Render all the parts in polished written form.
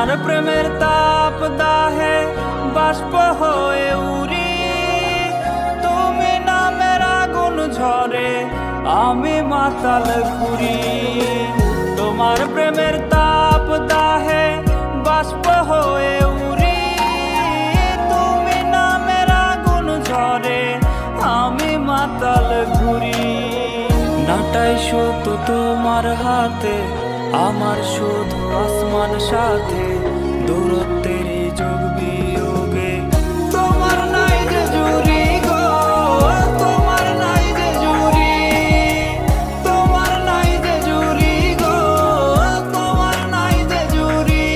তোমার প্রেমের তাপ দাহে বাষ্প হয়ে উড়ি, তুমি নামের আগুন ঝরে আমি মাতাল ঘুরি। তোমার প্রেমের তাপ দাহে বাষ্প হয়ে উড়ি, তুমি নামের আগুন ঝরে আমি মাতাল ঘুরি। নাটাই শুধু তোমার হাতে, আমার শুধু আসমান সাথে, দূরত্বের যোগ বিয়োগে তোমার নাই যে জুড়ি গো, তোমার নাই যে জুড়ি, তোমার নাই যে জুড়ি গো, তোমার নাই যে জুড়ি।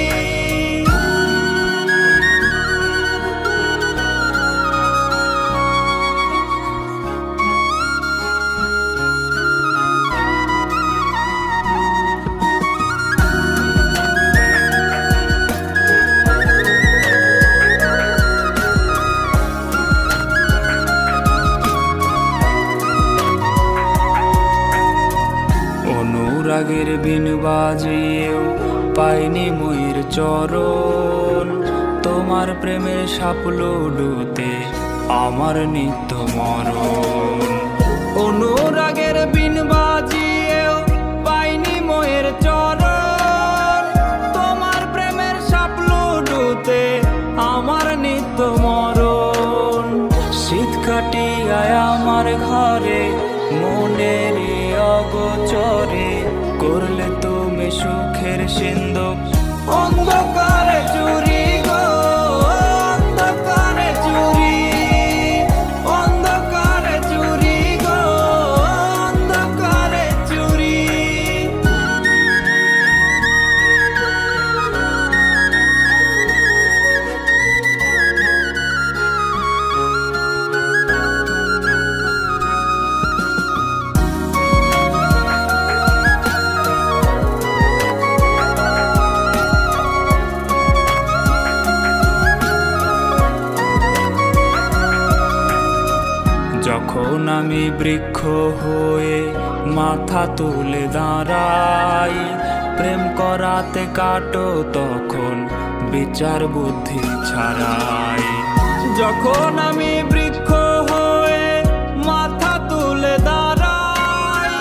অনুরাগের বিন বাজিয়েও পাইনি ময়ূর চরণ, তোমার প্রেমের সাপল ডুতে আমার নিত্য মরণ। অনুরাগের বিন বাজিয়েও পাইনি ময়ূর চরণ, তোমার প্রেমের সাপল ডুতে আমার নিত্য মরণ। শীত কাটিয়ায় আমার ঘরে মনের অগোচরে করলে তুমি সুখের সিন্ধু, অন্ধকারে চুরি গো, অন্ধকারে চুরি, অন্ধকারে চুরি গো, অন্ধকারে চুরি। যখন আমি বৃক্ষ হয়ে মাথা তুলে দাঁড়াই, প্রেম করাতে কাটো তখন বিচার বুদ্ধি ছাড়াই। যখন আমি বৃক্ষ হয়ে মাথা তুলে দাঁড়াই,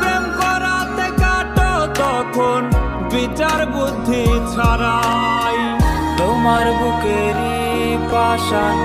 প্রেম করাতে কাটো তখন বিচার বুদ্ধি ছাড়াই। তোমার বুকেরই পাষাণ